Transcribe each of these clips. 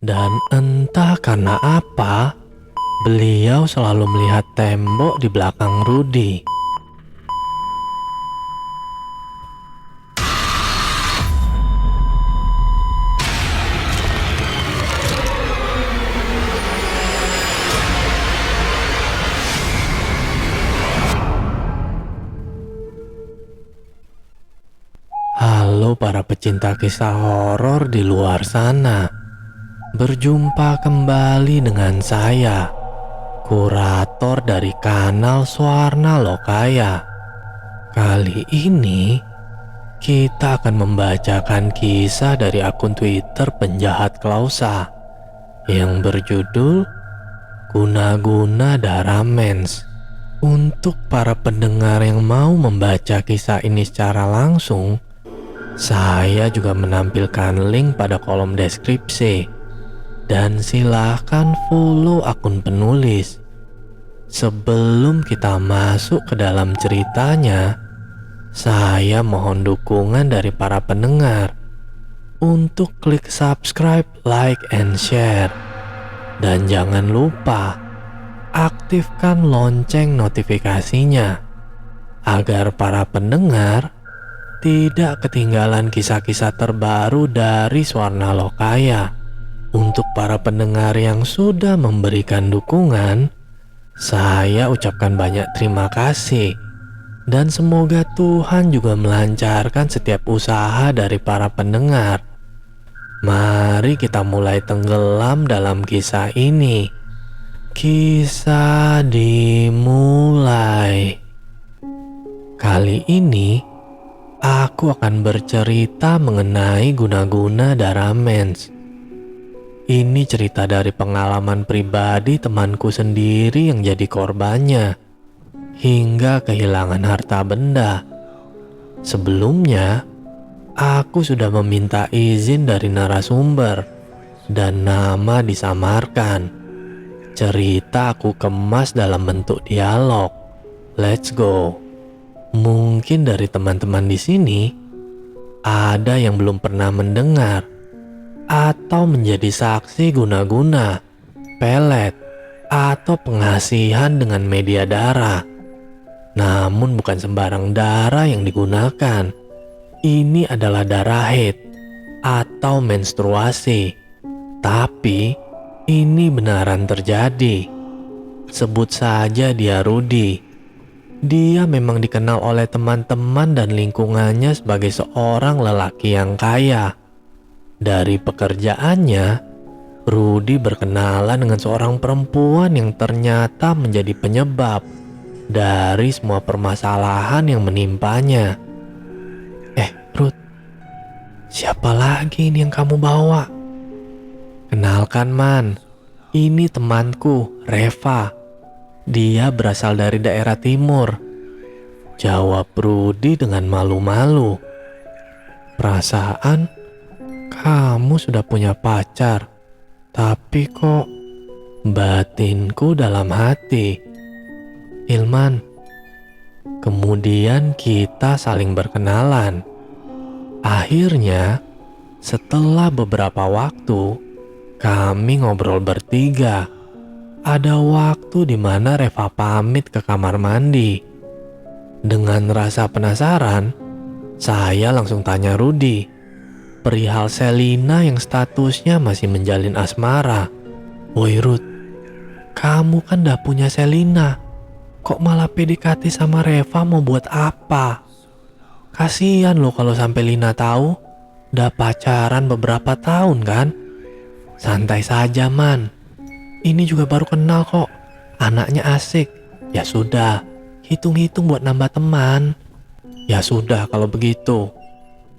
Dan entah karena apa, beliau selalu melihat tembok di belakang Rudy. Halo para pecinta kisah horor di luar sana. Berjumpa kembali dengan saya, kurator dari kanal Swarna Lokaya. Kali ini kita akan membacakan kisah dari akun Twitter penjahat Klausa yang berjudul Guna-Guna Darah Mens. Untuk para pendengar yang mau membaca kisah ini secara langsung, saya juga menampilkan link pada kolom deskripsi. Dan silahkan follow akun penulis. Sebelum kita masuk ke dalam ceritanya, saya mohon dukungan dari para pendengar untuk klik subscribe, like, and share. Dan jangan lupa aktifkan lonceng notifikasinya agar para pendengar tidak ketinggalan kisah-kisah terbaru dari Swarna Lokaya. Untuk para pendengar yang sudah memberikan dukungan, saya ucapkan banyak terima kasih. Dan semoga Tuhan juga melancarkan setiap usaha dari para pendengar. Mari kita mulai tenggelam dalam kisah ini. Kisah dimulai. Kali ini aku akan bercerita mengenai guna-guna darah mens. Ini cerita dari pengalaman pribadi temanku sendiri yang jadi korbannya, hingga kehilangan harta benda. Sebelumnya, aku sudah meminta izin dari narasumber, dan nama disamarkan. Cerita aku kemas dalam bentuk dialog. Let's go. Mungkin dari teman-teman di sini ada yang belum pernah mendengar atau menjadi saksi guna-guna, pelet, atau pengasihan dengan media darah. Namun bukan sembarang darah yang digunakan. Ini adalah darah haid atau menstruasi. Tapi ini benaran terjadi. Sebut saja dia Rudy. Dia memang dikenal oleh teman-teman dan lingkungannya sebagai seorang lelaki yang kaya. Dari pekerjaannya, Rudy berkenalan dengan seorang perempuan yang ternyata menjadi penyebab dari semua permasalahan yang menimpanya. Ruth, siapa lagi ini yang kamu bawa? Kenalkan Man, ini temanku, Reva. Dia berasal dari daerah timur, jawab Rudy dengan malu-malu. Perasaan kamu sudah punya pacar, tapi kok batinku dalam hati. Ilman. Kemudian kita saling berkenalan. Akhirnya, setelah beberapa waktu, kami ngobrol bertiga. Ada waktu di mana Reva pamit ke kamar mandi. Dengan rasa penasaran, saya langsung tanya Rudy perihal Selina yang statusnya masih menjalin asmara. Woi Ruth, kamu kan udah punya Selina. Kok malah PDKT sama Reva mau buat apa? Kasian loh kalau sampai Lina tahu. Udah pacaran beberapa tahun kan? Santai saja Man. Ini juga baru kenal kok. Anaknya asik. Ya sudah, hitung-hitung buat nambah teman. Ya sudah kalau begitu.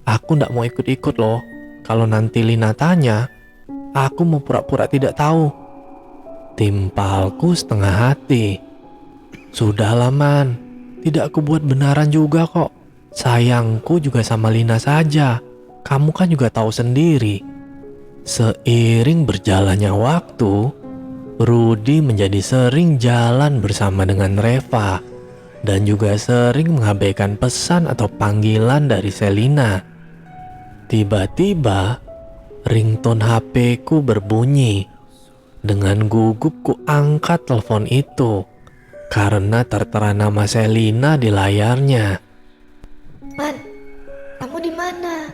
Aku ndak mau ikut-ikut loh. Kalau nanti Lina tanya, aku mau pura-pura tidak tahu. Timpalku setengah hati. Sudahlah Man, tidak aku buat benaran juga kok. Sayangku juga sama Lina saja. Kamu kan juga tahu sendiri. Seiring berjalannya waktu, Rudy menjadi sering jalan bersama dengan Reva dan juga sering mengabaikan pesan atau panggilan dari Selina. Tiba-tiba, Ringtone HP-ku berbunyi. Dengan gugup ku angkat telepon itu karena tertera nama Selina di layarnya. Man, kamu di mana?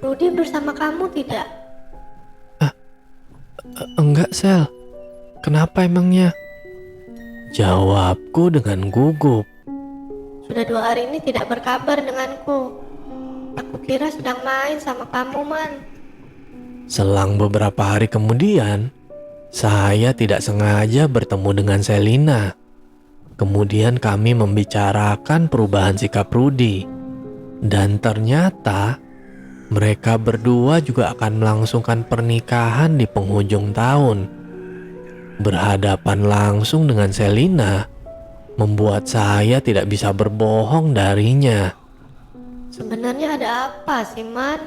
Rudy bersama kamu tidak? Enggak, Sel. Kenapa emangnya? Jawabku dengan gugup. Sudah 2 hari ini tidak berkabar denganku. Aku kira sedang main sama kamu, Man. Selang beberapa hari kemudian, saya tidak sengaja bertemu dengan Selina. Kemudian kami membicarakan perubahan sikap Rudy. Dan ternyata mereka berdua juga akan melangsungkan pernikahan di penghujung tahun. Berhadapan langsung dengan Selina membuat saya tidak bisa berbohong darinya. Sebenarnya ada apa sih, Man?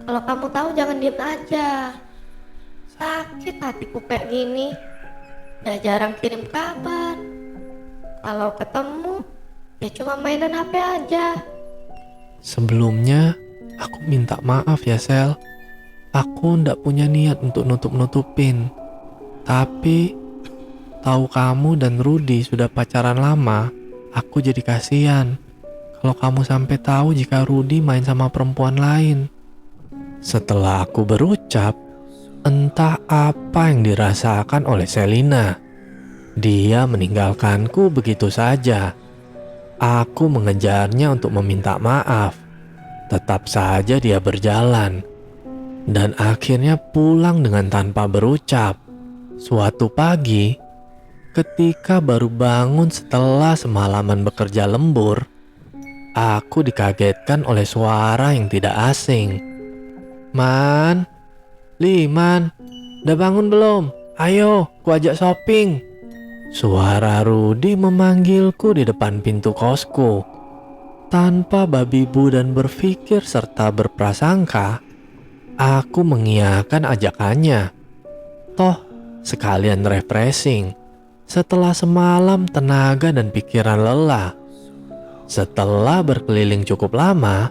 Kalau kamu tahu jangan diem aja. Sakit hatiku kayak gini. Udah jarang kirim kabar. Kalau ketemu, ya cuma mainan HP aja. Sebelumnya, aku minta maaf ya, Sel. Aku ndak punya niat untuk nutup-nutupin. Tapi, tahu kamu dan Rudy sudah pacaran lama, aku jadi kasihan. Kalau kamu sampai tahu jika Rudy main sama perempuan lain. Setelah aku berucap, entah apa yang dirasakan oleh Selina. Dia meninggalkanku begitu saja. Aku mengejarnya untuk meminta maaf. Tetap saja dia berjalan. Dan akhirnya pulang dengan tanpa berucap. Suatu pagi, ketika baru bangun setelah semalaman bekerja lembur, aku dikagetkan oleh suara yang tidak asing. Man, Man, udah bangun belum? Ayo, ku ajak shopping. Suara Rudy memanggilku di depan pintu kosku. Tanpa babi bu dan berpikir serta berprasangka, aku mengiyakan ajakannya. Toh, sekalian refreshing setelah semalam tenaga dan pikiran lelah. Setelah berkeliling cukup lama,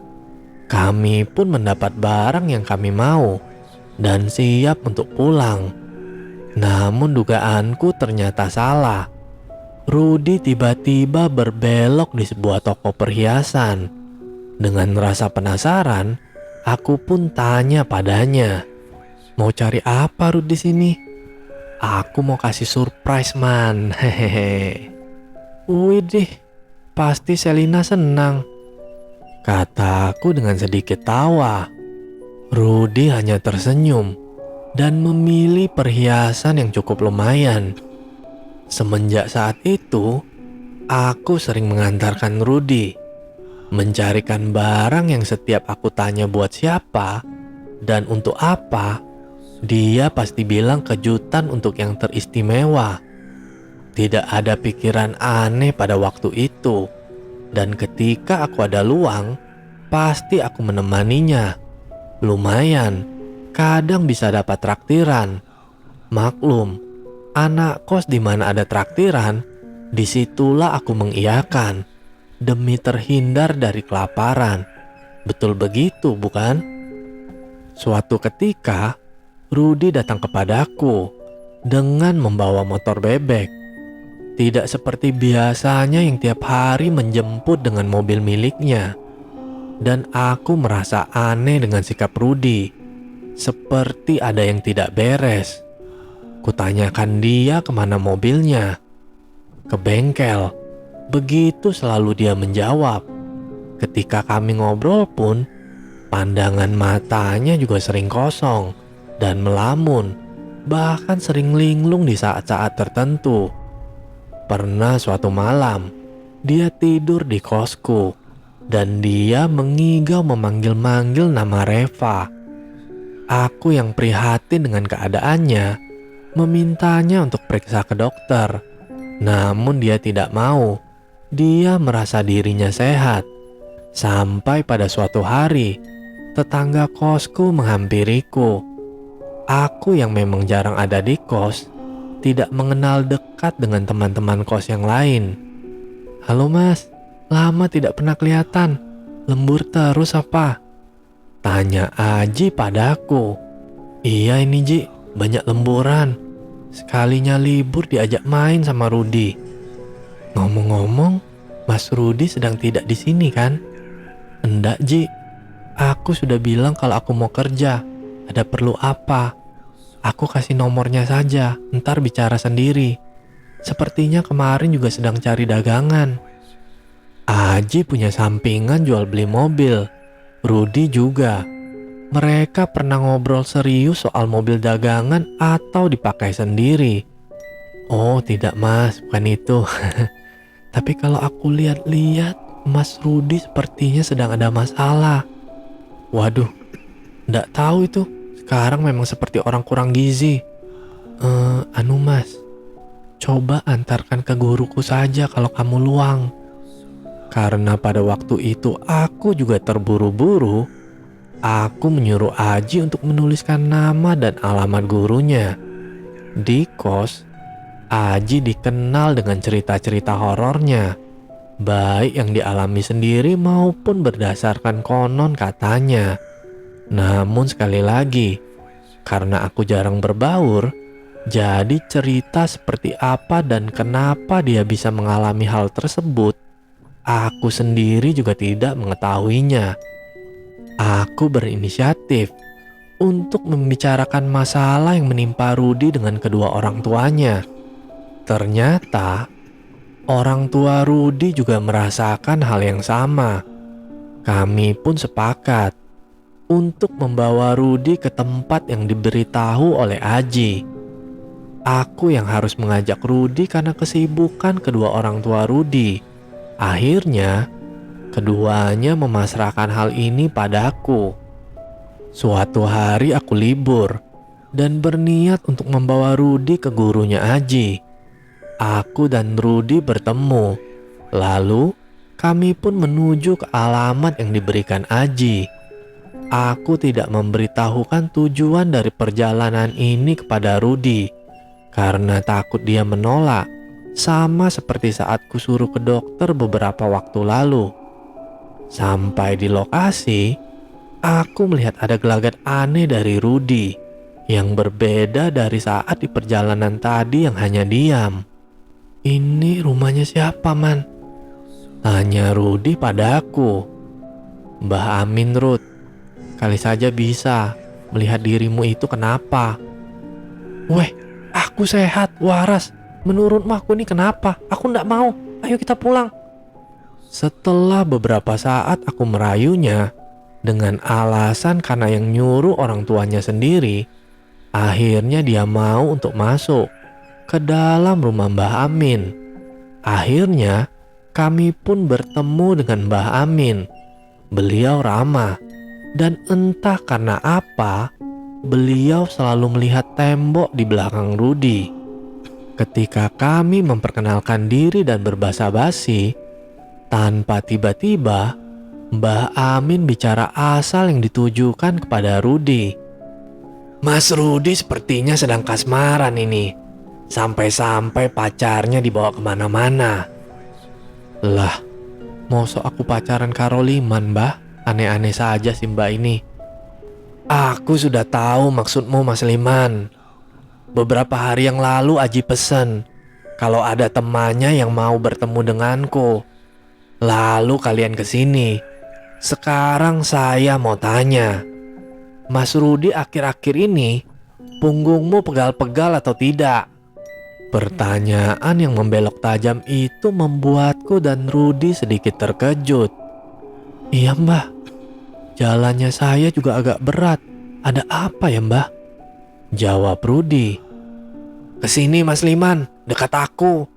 kami pun mendapat barang yang kami mau dan siap untuk pulang. Namun dugaanku ternyata salah. Rudy tiba-tiba berbelok di sebuah toko perhiasan. Dengan rasa penasaran, aku pun tanya padanya, "Mau cari apa Rudy di sini?" "Aku mau kasih surprise, Man." Hehehe. "Widih, pasti Selina senang," kataku dengan sedikit tawa. Rudy hanya tersenyum dan memilih perhiasan yang cukup lumayan. Semenjak saat itu, aku sering mengantarkan Rudy, mencarikan barang yang setiap aku tanya buat siapa dan untuk apa, dia pasti bilang kejutan untuk yang teristimewa. Tidak ada pikiran aneh pada waktu itu, dan ketika aku ada luang, pasti aku menemaninya. Lumayan, kadang bisa dapat traktiran. Maklum, anak kos di mana ada traktiran, disitulah aku mengiyakan demi terhindar dari kelaparan. Betul begitu, bukan? Suatu ketika, Rudy datang kepadaku dengan membawa motor bebek. Tidak seperti biasanya yang tiap hari menjemput dengan mobil miliknya. Dan aku merasa aneh dengan sikap Rudy. Seperti ada yang tidak beres. Kutanyakan dia kemana mobilnya. "Ke bengkel." Begitu selalu dia menjawab. Ketika kami ngobrol pun, pandangan matanya juga sering kosong dan melamun. Bahkan sering linglung di saat-saat tertentu. Pernah suatu malam, dia tidur di kosku. Dan dia mengigau memanggil-manggil nama Reva. Aku yang prihatin dengan keadaannya, memintanya untuk periksa ke dokter. Namun dia tidak mau. Dia merasa dirinya sehat. Sampai pada suatu hari, tetangga kosku menghampiriku. Aku yang memang jarang ada di kos, tidak mengenal dekat dengan teman-teman kos yang lain. "Halo Mas, lama tidak pernah kelihatan. Lembur terus apa?" Tanya Aji padaku. Iya ini Ji, banyak lemburan. Sekalinya libur diajak main sama Rudi. Ngomong-ngomong, Mas Rudi sedang tidak di sini kan? Enggak Ji, aku sudah bilang kalau aku mau kerja. Ada perlu apa? Aku kasih nomornya saja, ntar bicara sendiri. Sepertinya kemarin juga sedang cari dagangan. Aji punya sampingan jual beli mobil. Rudi juga. Mereka pernah ngobrol serius soal mobil dagangan atau dipakai sendiri. Oh tidak mas, bukan itu. Tapi kalau aku lihat-lihat, Mas Rudi sepertinya sedang ada masalah. Waduh, nggak tahu itu. Sekarang memang seperti orang kurang gizi. Mas, coba antarkan ke guruku saja kalau kamu luang. Karena pada waktu itu aku juga terburu-buru, aku menyuruh Aji untuk menuliskan nama dan alamat gurunya. Di kos, Aji dikenal dengan cerita-cerita horornya, baik yang dialami sendiri maupun berdasarkan konon katanya. Namun sekali lagi, karena aku jarang berbaur, jadi cerita seperti apa dan kenapa dia bisa mengalami hal tersebut, aku sendiri juga tidak mengetahuinya. Aku berinisiatif untuk membicarakan masalah yang menimpa Rudi dengan kedua orang tuanya. Ternyata orang tua Rudi juga merasakan hal yang sama. Kami pun sepakat untuk membawa Rudi ke tempat yang diberitahu oleh Aji. Aku yang harus mengajak Rudi karena kesibukan kedua orang tua Rudi. Akhirnya, keduanya memasrahkan hal ini padaku. Suatu hari aku libur dan berniat untuk membawa Rudi ke gurunya Aji. Aku dan Rudi bertemu. Lalu, kami pun menuju ke alamat yang diberikan Aji. Aku tidak memberitahukan tujuan dari perjalanan ini kepada Rudi karena takut dia menolak. Sama seperti saat kusuruh ke dokter beberapa waktu lalu. Sampai di lokasi, aku melihat ada gelagat aneh dari Rudi yang berbeda dari saat di perjalanan tadi yang hanya diam. Ini rumahnya siapa man? Tanya Rudi padaku. Mbah Amin Rud, kali saja bisa melihat dirimu itu kenapa? Weh, aku sehat, waras. Menurutmu aku ini kenapa? Aku ndak mau. Ayo kita pulang. Setelah beberapa saat aku merayunya dengan alasan karena yang nyuruh orang tuanya sendiri, akhirnya dia mau untuk masuk ke dalam rumah Mbah Amin. Akhirnya kami pun bertemu dengan Mbah Amin. Beliau ramah dan entah karena apa, beliau selalu melihat tembok di belakang Rudi. Ketika kami memperkenalkan diri dan berbasa-basi, tanpa tiba-tiba Mbah Amin bicara asal yang ditujukan kepada Rudi. Mas Rudi sepertinya sedang kasmaran ini. Sampai-sampai pacarnya dibawa kemana-mana. Lah, mosok aku pacaran karo Liman, Mbah? Aneh-aneh saja sih Mbak ini. Aku sudah tahu maksudmu Mas Liman. Beberapa hari yang lalu Aji pesan kalau ada temannya yang mau bertemu denganku. Lalu kalian kesini. Sekarang saya mau tanya, Mas Rudi akhir-akhir ini punggungmu pegal-pegal atau tidak? Pertanyaan yang membelok tajam itu membuatku dan Rudi sedikit terkejut. Iya Mbah, jalannya saya juga agak berat. Ada apa ya Mbah? Jawab Rudi. Kesini Mas Liman, dekat aku.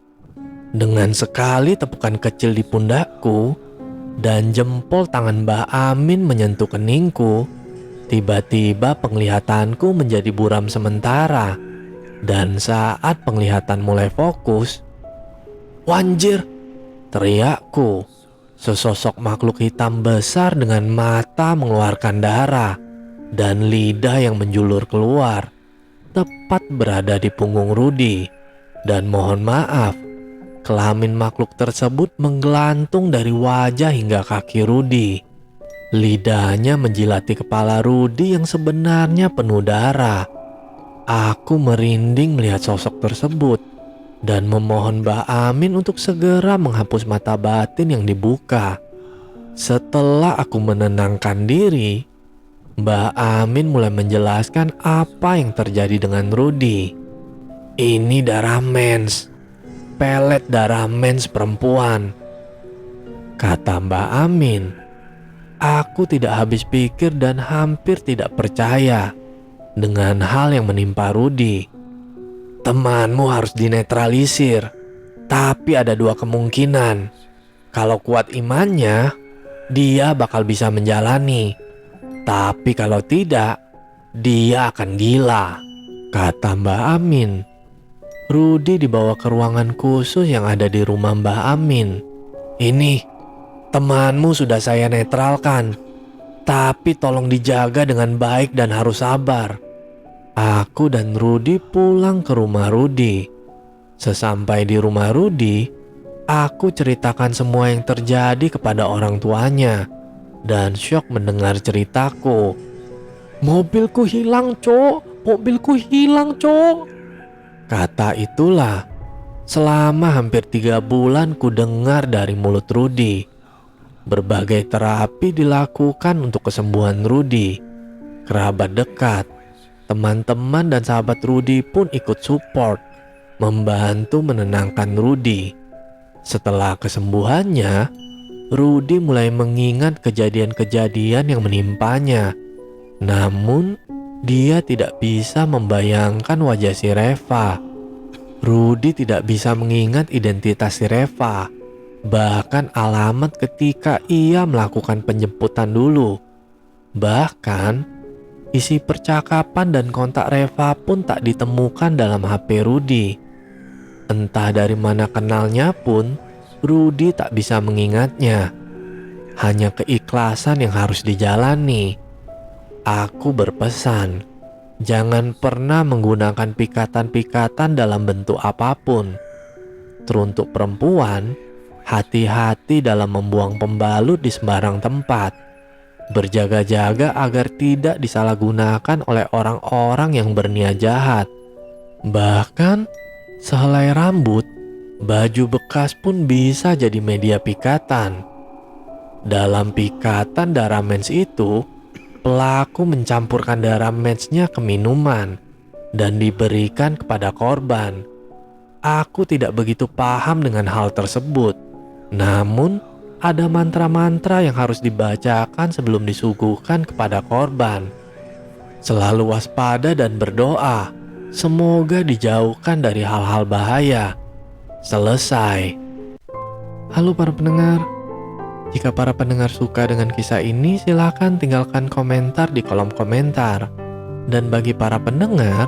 Dengan sekali tepukan kecil di pundakku dan jempol tangan Mbah Amin menyentuh keningku, tiba-tiba penglihatanku menjadi buram sementara. Dan saat penglihatan mulai fokus, wanjir, teriakku. Sesosok makhluk hitam besar dengan mata mengeluarkan darah dan lidah yang menjulur keluar, tepat berada di punggung Rudi. Dan mohon maaf, kelamin makhluk tersebut menggelantung dari wajah hingga kaki Rudi. Lidahnya menjilati kepala Rudi yang sebenarnya penuh darah. Aku merinding melihat sosok tersebut dan memohon Mbak Amin untuk segera menghapus mata batin yang dibuka. Setelah aku menenangkan diri, Mbak Amin mulai menjelaskan apa yang terjadi dengan Rudi. Ini darah mens, pelet darah mens perempuan, kata Mbak Amin. Aku tidak habis pikir dan hampir tidak percaya dengan hal yang menimpa Rudi. Temanmu harus dinetralisir, tapi ada dua kemungkinan. Kalau kuat imannya, dia bakal bisa menjalani. Tapi kalau tidak, dia akan gila, kata Mbak Amin. Rudi dibawa ke ruangan khusus yang ada di rumah Mbak Amin. Ini, temanmu sudah saya netralkan, tapi tolong dijaga dengan baik dan harus sabar. Aku dan Rudi pulang ke rumah Rudi. Sesampai di rumah Rudi, aku ceritakan semua yang terjadi kepada orang tuanya dan syok mendengar ceritaku. Mobilku hilang, Cok. Mobilku hilang, Cok. Kata itulah selama hampir 3 bulan ku dengar dari mulut Rudi. Berbagai terapi dilakukan untuk kesembuhan Rudi. Kerabat dekat, teman-teman dan sahabat Rudi pun ikut support, membantu menenangkan Rudi. Setelah kesembuhannya, Rudi mulai mengingat kejadian-kejadian yang menimpanya. Namun, dia tidak bisa membayangkan wajah si Reva. Rudi tidak bisa mengingat identitas si Reva, bahkan alamat ketika ia melakukan penjemputan dulu. Bahkan, isi percakapan dan kontak Reva pun tak ditemukan dalam HP Rudi. Entah dari mana kenalnya pun, Rudi tak bisa mengingatnya. Hanya keikhlasan yang harus dijalani. Aku berpesan, jangan pernah menggunakan pikatan-pikatan dalam bentuk apapun. Teruntuk perempuan, hati-hati dalam membuang pembalut di sembarang tempat. Berjaga-jaga agar tidak disalahgunakan oleh orang-orang yang berniat jahat. Bahkan, sehelai rambut, baju bekas pun bisa jadi media pikatan. Dalam pikatan darah mens itu, pelaku mencampurkan darah mensnya ke minuman dan diberikan kepada korban. Aku tidak begitu paham dengan hal tersebut. Namun, ada mantra-mantra yang harus dibacakan sebelum disuguhkan kepada korban. Selalu waspada dan berdoa, semoga dijauhkan dari hal-hal bahaya. Selesai. Halo para pendengar. Jika para pendengar suka dengan kisah ini, silakan tinggalkan komentar di kolom komentar. Dan bagi para pendengar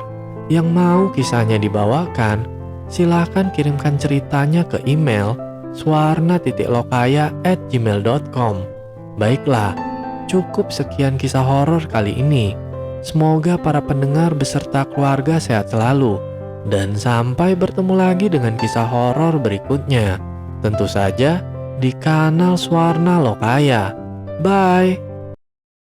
yang mau kisahnya dibawakan, silakan kirimkan ceritanya ke email swarna.lokaya@gmail.com. Baiklah, cukup sekian kisah horor kali ini. Semoga para pendengar beserta keluarga sehat selalu. Dan sampai bertemu lagi dengan kisah horor berikutnya. Tentu saja di kanal Swarna Lokaya. Bye!